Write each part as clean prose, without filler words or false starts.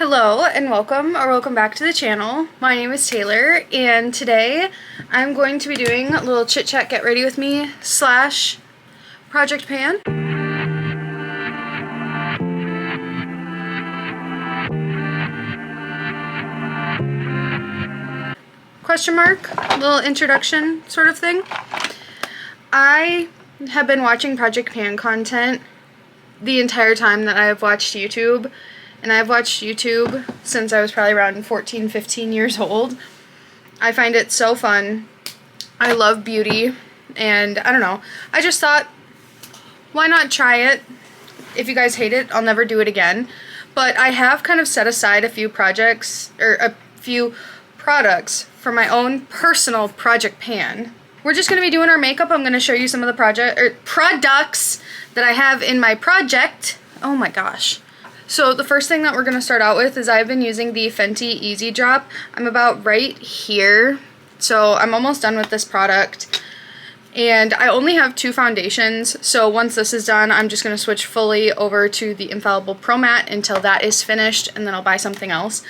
Hello and welcome back to the channel. My name is Taylor and today I'm going to be doing a little chit chat get ready with me / Project Pan. Question mark, little introduction sort of thing. I have been watching Project Pan content the entire time that I have watched YouTube. And I've watched YouTube since I was probably around 14, 15 years old. I find it so fun. I love beauty, and I don't know. I just thought, why not try it? If you guys hate it, I'll never do it again. But I have kind of set aside a few projects, or a few products for my own personal Project Pan. We're just going to be doing our makeup. I'm going to show you some of the products that I have in my project. Oh my gosh. So the first thing that we're going to start out with is I've been using the Fenty Easy Drop. I'm about right here. So I'm almost done with this product. And I only have two foundations. So once this is done, I'm just going to switch fully over to the Infallible Pro Matte until that is finished. And then I'll buy something else.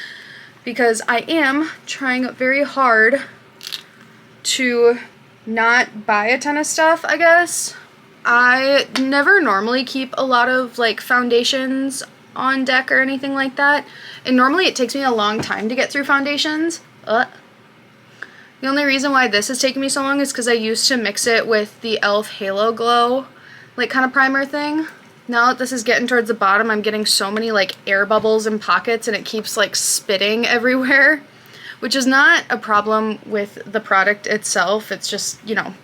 Because I am trying very hard to not buy a ton of stuff, I guess. I never normally keep a lot of like foundations on deck or anything like that, and normally it takes me a long time to get through foundations. The only reason why this has taken me so long is because I used to mix it with the e.l.f. Halo Glow like kind of primer thing. Now that this is getting towards the bottom, I'm getting so many like air bubbles and pockets, and it keeps like spitting everywhere, which is not a problem with the product itself. It's just, you know,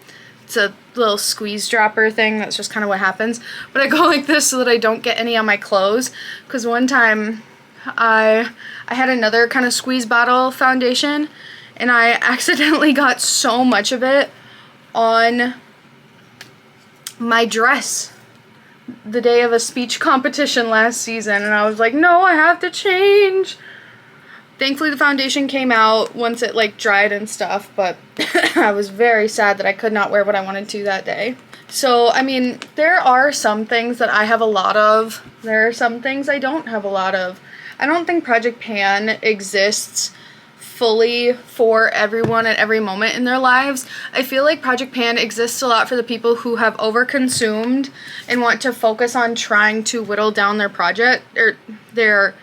it's a little squeeze dropper thing. That's just kind of what happens. But I go like this so that I don't get any on my clothes. Because one time I had another kind of squeeze bottle foundation, and I accidentally got so much of it on my dress the day of a speech competition last season. And I was like, no, I have to change. Thankfully the foundation came out once it like dried and stuff, but I was very sad that I could not wear what I wanted to that day. So, I mean, there are some things that I have a lot of. There are some things I don't have a lot of. I don't think Project Pan exists fully for everyone at every moment in their lives. I feel like Project Pan exists a lot for the people who have overconsumed and want to focus on trying to whittle down their project or their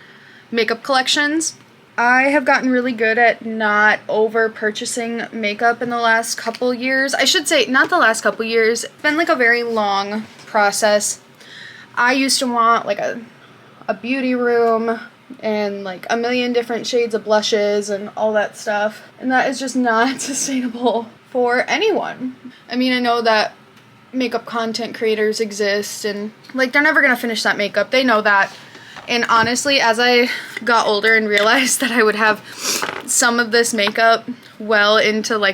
makeup collections. I have gotten really good at not over purchasing makeup in the last couple years. I should say not the last couple years. It's been like a very long process. I used to want like a beauty room and like a million different shades of blushes and all that stuff. And that is just not sustainable for anyone. I mean, I know that makeup content creators exist and like they're never gonna finish that makeup. They know that. And honestly, as I got older and realized that I would have some of this makeup well into I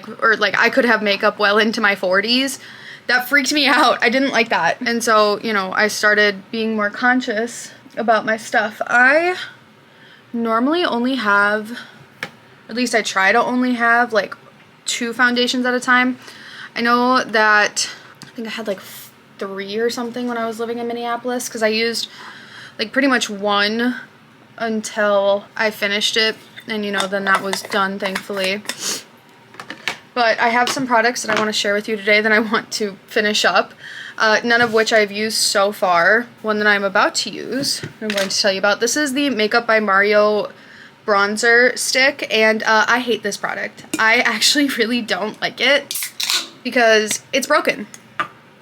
could have makeup well into my 40s, that freaked me out. I didn't like that. And so, you know, I started being more conscious about my stuff. I normally only have, at least I try to only have like 2 foundations at a time. I know that I think I had like 3 or something when I was living in Minneapolis because I used like pretty much one until I finished it, and you know, then that was done, thankfully. But I have some products that I want to share with you today that I want to finish up, none of which I've used so far. One that I'm about to use, I'm going to tell you about. This is the Makeup by Mario bronzer stick, and I hate this product. I actually really don't like it because it's broken.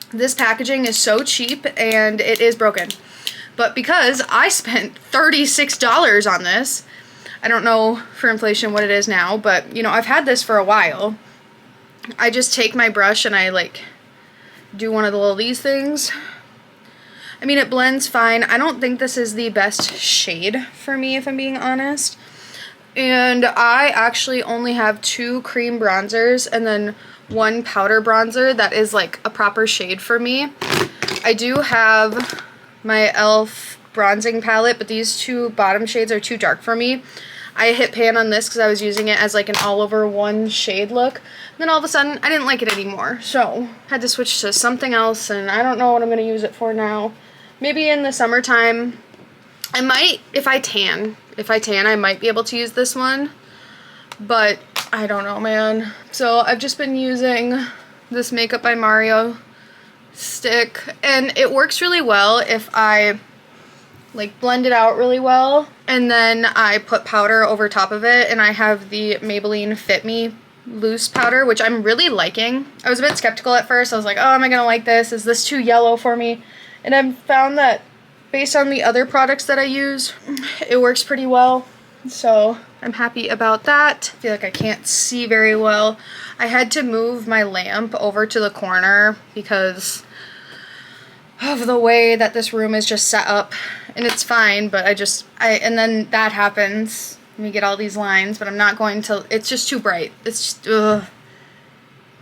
This packaging is so cheap, and it is broken. But because I spent $36 on this, I don't know for inflation what it is now, but you know, I've had this for a while. I just take my brush and I like do one of the little these things. I mean, it blends fine. I don't think this is the best shade for me, if I'm being honest. And I actually only have 2 cream bronzers and then 1 powder bronzer that is like a proper shade for me. I do have my e.l.f. bronzing palette, but these 2 bottom shades are too dark for me. I hit pan on this because I was using it as like an all over one shade look. And then all of a sudden I didn't like it anymore, so had to switch to something else, and I don't know what I'm going to use it for now. Maybe in the summertime. I might, if I tan, if I tan, I might be able to use this one. But I don't know, man. So I've just been using this Makeup by Mario stick, and it works really well if I like blend it out really well, and then I put powder over top of it, and I have the Maybelline Fit Me loose powder, which I'm really liking. I was a bit skeptical at first. I was like, oh, am I gonna like this? Is this too yellow for me? And I've found that based on the other products that I use, it works pretty well. So I'm happy about that. I feel like I can't see very well. I had to move my lamp over to the corner because of the way that this room is just set up, and it's fine, but and then that happens, and we get all these lines, but I'm not going to, it's just too bright. It's just, ugh.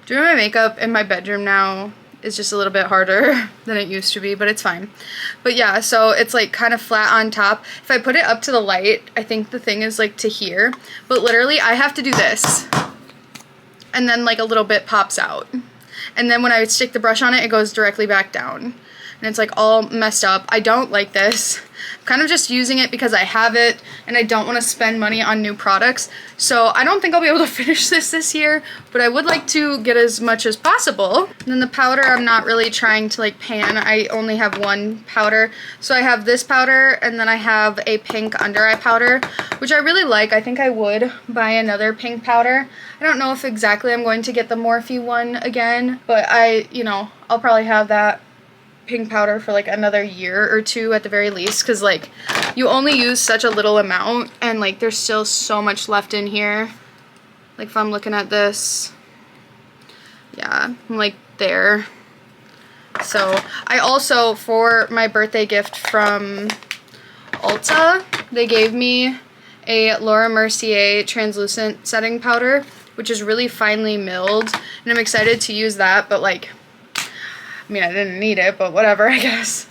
Doing my makeup in my bedroom now is just a little bit harder than it used to be, but it's fine. But yeah, so it's like kind of flat on top. If I put it up to the light, I think the thing is like to here, but literally I have to do this, and then like a little bit pops out. And then when I stick the brush on it, it goes directly back down. And it's like all messed up. I don't like this. I'm kind of just using it because I have it and I don't want to spend money on new products. So I don't think I'll be able to finish this year, but I would like to get as much as possible. And then the powder, I'm not really trying to like pan. I only have one powder. So I have this powder, and then I have a pink under eye powder, which I really like. I think I would buy another pink powder. I don't know if exactly I'm going to get the Morphe one again, but I'll probably have that pink powder for like another year or two at the very least, because like you only use such a little amount, and like there's still so much left in here. Like if I'm looking at this, yeah, I'm like there. So I also, for my birthday gift from Ulta, they gave me a Laura Mercier translucent setting powder, which is really finely milled, and I'm excited to use that, but like, I mean, I didn't need it, but whatever, I guess.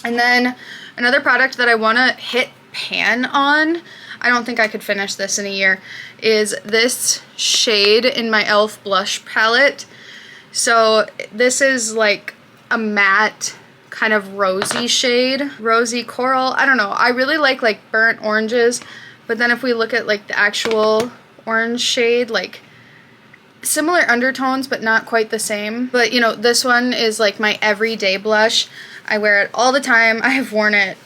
And then another product that I want to hit pan on, I don't think I could finish this in a year, is this shade in my e.l.f. blush palette. So this is like a matte kind of rosy shade, rosy coral. I don't know. I really like burnt oranges, but then if we look at like the actual orange shade, like similar undertones but not quite the same. But you know, this one is like my everyday blush. I wear it all the time. I have worn it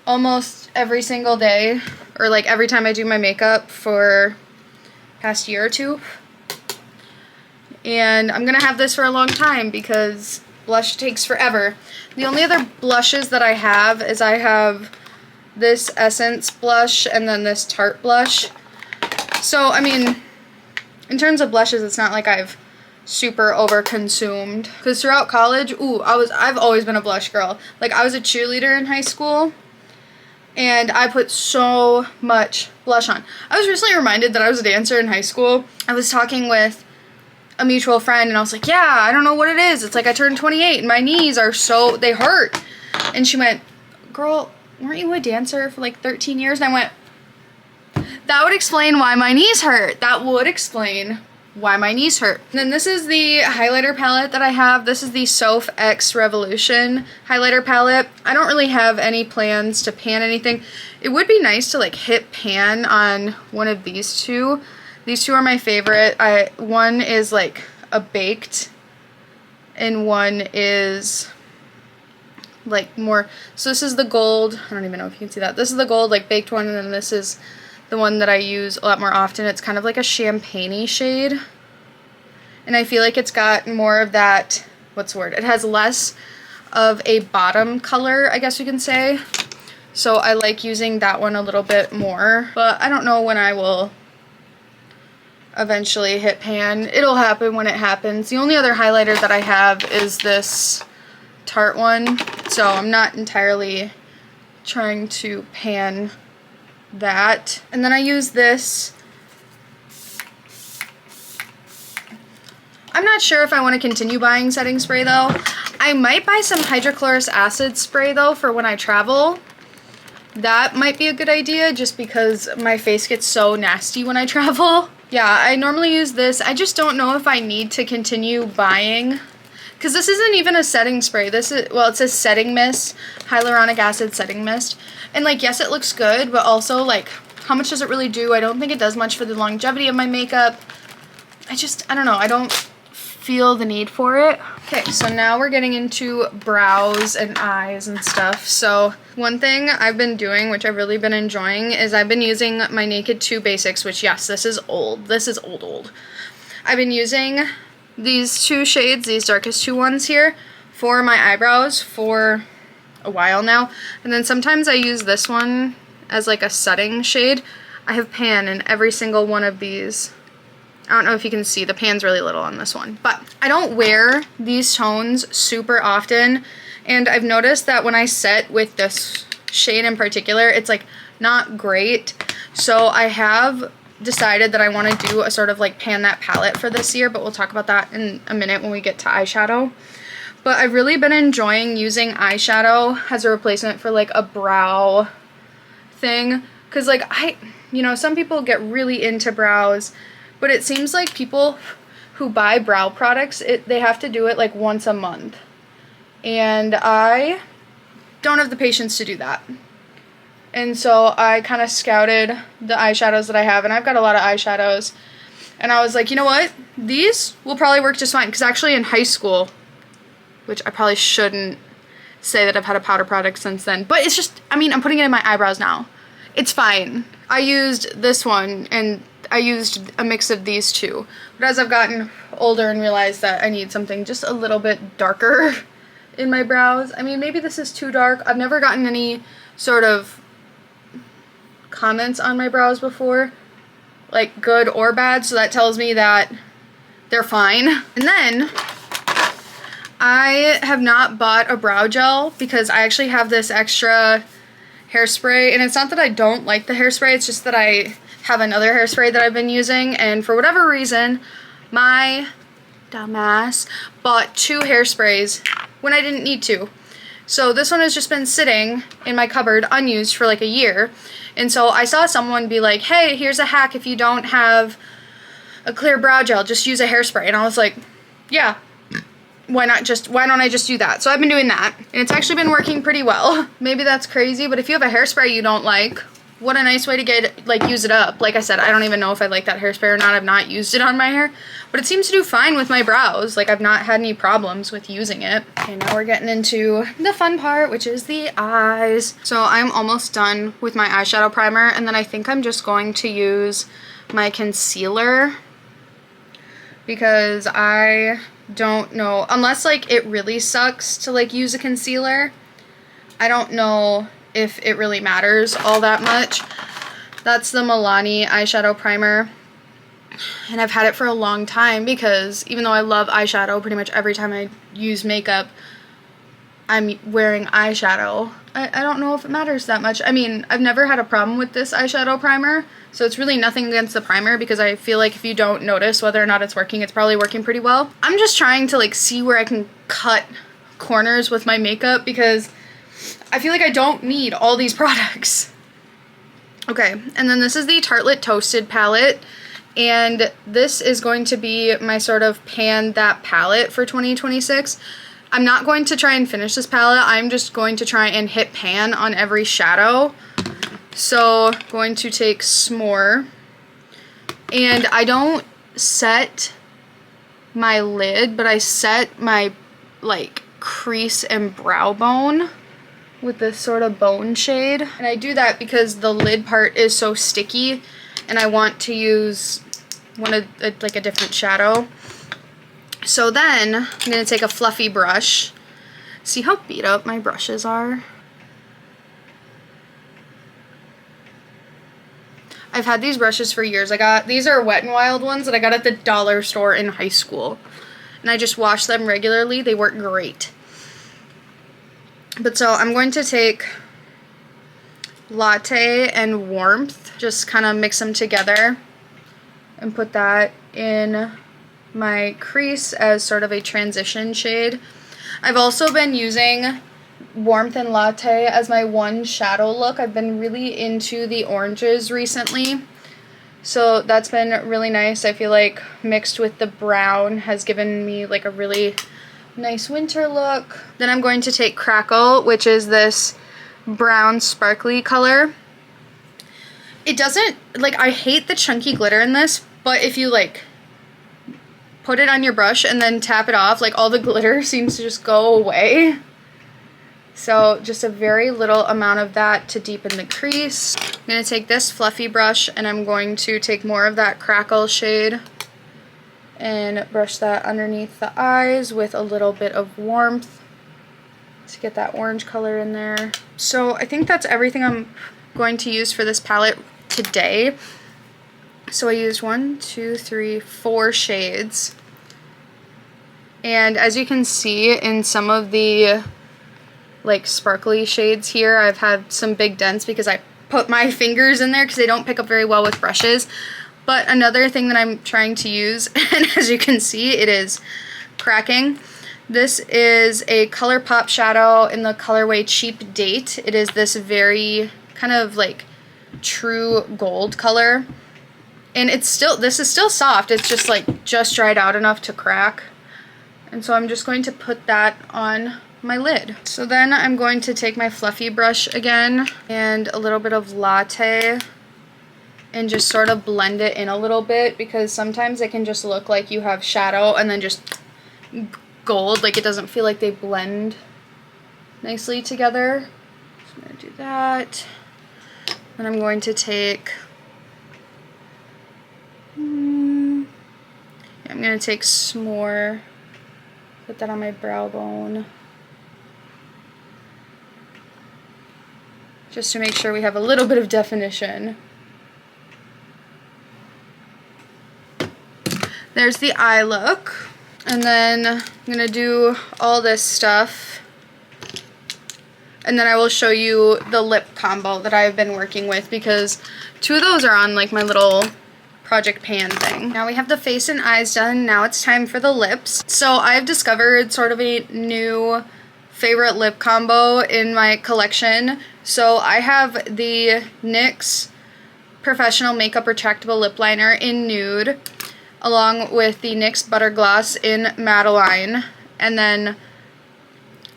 almost every single day, or like every time I do my makeup for past year or two. And I'm gonna have this for a long time because blush takes forever. The only other blushes that I have is I have this Essence blush and then this Tarte blush. So I mean, in terms of blushes, it's not like I've super over consumed, because throughout college, I've always been a blush girl. Like I was a cheerleader in high school, and I put so much blush on. I was recently reminded that I was a dancer in high school. I was talking with a mutual friend, and I was like, yeah, I don't know what it is. It's like I turned 28 and my knees are they hurt. And she went, girl, weren't you a dancer for like 13 years? And I went, that would explain why my knees hurt. That would explain why my knees hurt. And then this is the highlighter palette that I have. This is the Soph X Revolution highlighter palette. I don't really have any plans to pan anything. It would be nice to like hit pan on one of these two. These two are my favorite. One is like a baked, and one is like more, so this is the gold, I don't even know if you can see that. This is the gold like baked one, and then this is the one that I use a lot more often. It's kind of like a champagne-y shade. And I feel like it's got more of that, what's the word? It has less of a bottom color, I guess you can say. So I like using that one a little bit more. But I don't know when I will eventually hit pan. It'll happen when it happens. The only other highlighter that I have is this Tarte one. So I'm not entirely trying to pan that. And then I use this. I'm not sure if I want to continue buying setting spray though. I might buy some hydrochloric acid spray though for when I travel. That might be a good idea just because my face gets so nasty when I travel. Yeah, I normally use this. I just don't know if I need to continue buying because this isn't even a setting spray. This is, well, it says setting mist, hyaluronic acid setting mist. And like, yes, it looks good, but also like, how much does it really do? I don't think it does much for the longevity of my makeup. I don't know. I don't feel the need for it. Okay, so now we're getting into brows and eyes and stuff. So one thing I've been doing, which I've really been enjoying, is I've been using my Naked 2 Basics, which yes, this is old. This is old. I've been using these two shades, these darkest two ones here, for my eyebrows for a while now. And then sometimes I use this one as like a setting shade. I have pan in every single one of these. I don't know if you can see, the pan's really little on this one. But I don't wear these tones super often, and I've noticed that when I set with this shade in particular, it's like not great. So I have decided that I want to do a sort of like pan that palette for this year, but we'll talk about that in a minute when we get to eyeshadow. But I've really been enjoying using eyeshadow as a replacement for like a brow thing. Because like you know, some people get really into brows, but it seems like people who buy brow products, they have to do it like once a month. And I don't have the patience to do that. And so I kind of scouted the eyeshadows that I have, and I've got a lot of eyeshadows. And I was like, you know what? These will probably work just fine. Because actually in high school, which I probably shouldn't say that I've had a powder product since then, but it's just, I mean, I'm putting it in my eyebrows now. It's fine. I used this one, and I used a mix of these two. But as I've gotten older and realized that I need something just a little bit darker in my brows. I mean, maybe this is too dark. I've never gotten any sort of comments on my brows before, like good or bad, so that tells me that they're fine. And then I have not bought a brow gel because I actually have this extra hairspray, and it's not that I don't like the hairspray, it's just that I have another hairspray that I've been using, and for whatever reason my dumbass bought 2 hairsprays when I didn't need to. So this one has just been sitting in my cupboard unused for like a year, and so I saw someone be like, hey, here's a hack if you don't have a clear brow gel, just use a hairspray. And I was like, yeah, why don't I just do that? So I've been doing that, and it's actually been working pretty well. Maybe that's crazy, but if you have a hairspray you don't like, what a nice way to use it up. Like I said, I don't even know if I like that hairspray or not. I've not used it on my hair, but it seems to do fine with my brows. Like, I've not had any problems with using it. Okay, now we're getting into the fun part, which is the eyes. So I'm almost done with my eyeshadow primer, and then I think I'm just going to use my concealer, because I don't know, unless like it really sucks to like use a concealer, I don't know if it really matters all that much. That's the Milani eyeshadow primer, and I've had it for a long time because even though I love eyeshadow, pretty much every time I use makeup I'm wearing eyeshadow. I don't know if it matters that much. I mean, I've never had a problem with this eyeshadow primer, so it's really nothing against the primer, because I feel like if you don't notice whether or not it's working, it's probably working pretty well. I'm just trying to like see where I can cut corners with my makeup, because I feel like I don't need all these products. Okay, and then this is the Tartelette Toasted palette, and this is going to be my sort of pan that palette for 2026. I'm not going to try and finish this palette, I'm just going to try and hit pan on every shadow. So, going to take s'more, and I don't set my lid, but I set my like crease and brow bone with this sort of bone shade. And I do that because the lid part is so sticky, and I want to use like a different shadow. So then I'm going to take a fluffy brush. See how beat up my brushes are? I've had these brushes for years. These are Wet n Wild ones that I got at the dollar store in high school. And I just wash them regularly. They work great. But so I'm going to take Latte and Warmth, just kind of mix them together and put that in my crease as sort of a transition shade. I've also been using Warmth and Latte as my one shadow look. I've been really into the oranges recently, so that's been really nice. I feel like mixed with the brown has given me like a really nice winter look. Then I'm going to take Crackle, which is this brown sparkly color. It doesn't, like, I hate the chunky glitter in this, but if you like put it on your brush and then tap it off, like all the glitter seems to just go away. So just a very little amount of that to deepen the crease. I'm going to take this fluffy brush and I'm going to take more of that Crackle shade and brush that underneath the eyes with a little bit of warmth to get that orange color in there. So I think that's everything I'm going to use for this palette today. So I used 1, 2, 3, 4 shades. And as you can see in some of the like sparkly shades here, I've had some big dents because I put my fingers in there because they don't pick up very well with brushes. But another thing that I'm trying to use, and as you can see, it is cracking. This is a ColourPop shadow in the colorway Cheap Date. It is this very kind of like true gold color. And it's still, this is still soft, it's just like just dried out enough to crack. And so I'm just going to put that on my lid. So then I'm going to take my fluffy brush again and a little bit of Latte and just sort of blend it in a little bit, because sometimes it can just look like you have shadow and then just gold, like it doesn't feel like they blend nicely together. So I'm going to do that. And I'm going to take I'm going to take some more, put that on my brow bone, just to make sure we have a little bit of definition. There's the eye look. And then I'm going to do all this stuff. And then I will show you the lip combo that I've been working with, because 2 of those are on like my little project pan thing. Now we have the face and eyes done. Now it's time for the lips. So I've discovered sort of a new favorite lip combo in my collection. So I have the NYX Professional Makeup Retractable Lip Liner in Nude, along with the NYX Butter Gloss in Madeline. And then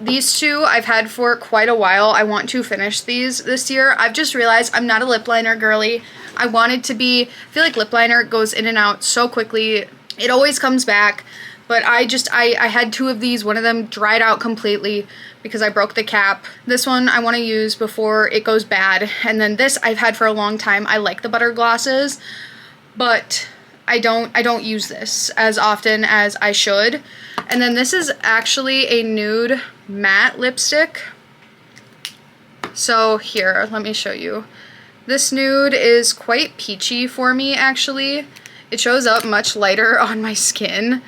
these 2 I've had for quite a while. I want to finish these this year. I've just realized I'm not a lip liner girly. I wanted to be. I feel like lip liner goes in and out so quickly. It always comes back. But I had 2 of these. One of them dried out completely because I broke the cap. This one I want to use before it goes bad. And then this I've had for a long time. I like the butter glosses, but I don't use this as often as I should. And then this is actually a nude matte lipstick. So here, let me show you. This nude is quite peachy for me, actually. It shows up much lighter on my skin.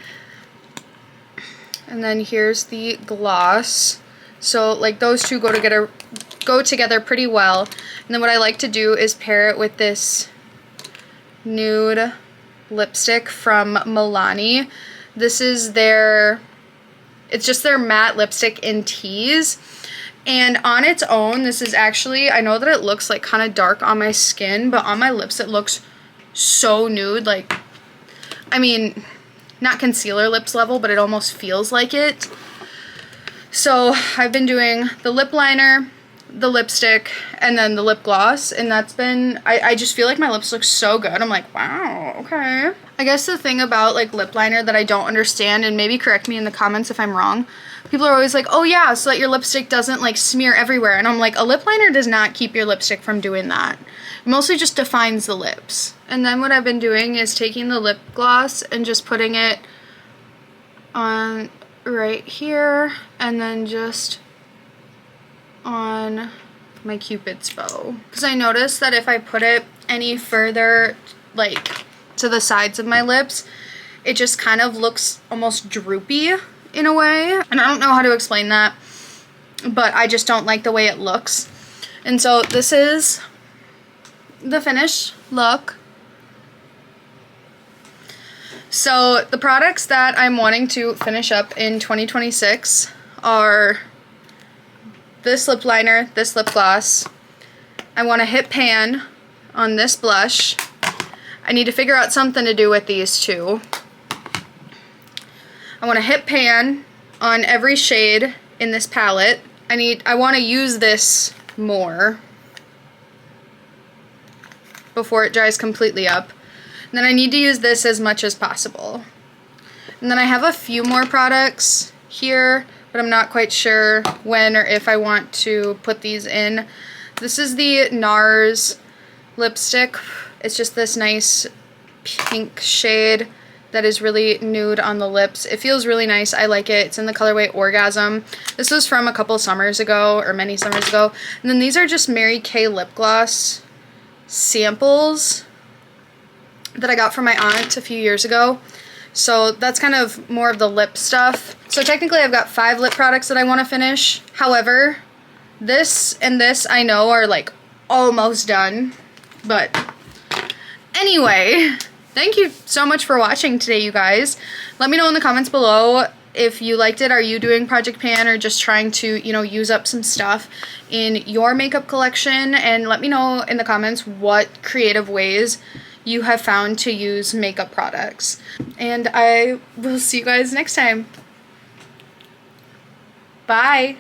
And then here's the gloss. So like those 2 go together pretty well. And then what I like to do is pair it with this nude lipstick from Milani. This is it's just their matte lipstick in Tease. And on its own, this is actually, I know that it looks like kind of dark on my skin, but on my lips it looks so nude. Like, I mean, not concealer lips level, but it almost feels like it. So I've been doing the lip liner, the lipstick, and then the lip gloss, and that's been, I just feel like my lips look so good. I'm like, wow, okay. I guess the thing about like lip liner that I don't understand, and maybe correct me in the comments if I'm wrong, people are always like, oh yeah, so that your lipstick doesn't like smear everywhere. And I'm like, a lip liner does not keep your lipstick from doing that. It mostly just defines the lips. And then what I've been doing is taking the lip gloss and just putting it on right here, and then just on my Cupid's bow. Because I noticed that if I put it any further like to the sides of my lips, it just kind of looks almost droopy in a way. And I don't know how to explain that, but I just don't like the way it looks. And so this is the finished look. So the products that I'm wanting to finish up in 2026 are this lip liner, this lip gloss. I want to hit pan on this blush. I need to figure out something to do with these 2. I want to hit pan on every shade in this palette. I want to use this more before it dries completely up. And then I need to use this as much as possible. And then I have a few more products here, but I'm not quite sure when or if I want to put these in. This is the NARS lipstick. It's just this nice pink shade that is really nude on the lips. It feels really nice. I like it. It's in the colorway Orgasm. This was from a couple summers ago, or many summers ago. And then these are just Mary Kay lip gloss samples that I got from my aunt a few years ago. So that's kind of more of the lip stuff. So technically I've got 5 lip products that I want to finish. However, this and this I know are like almost done. But anyway, thank you so much for watching today, you guys. Let me know in the comments below if you liked it. Are you doing Project Pan or just trying to, you know, use up some stuff in your makeup collection? And let me know in the comments what creative ways you have found to use makeup products. And I will see you guys next time. Bye.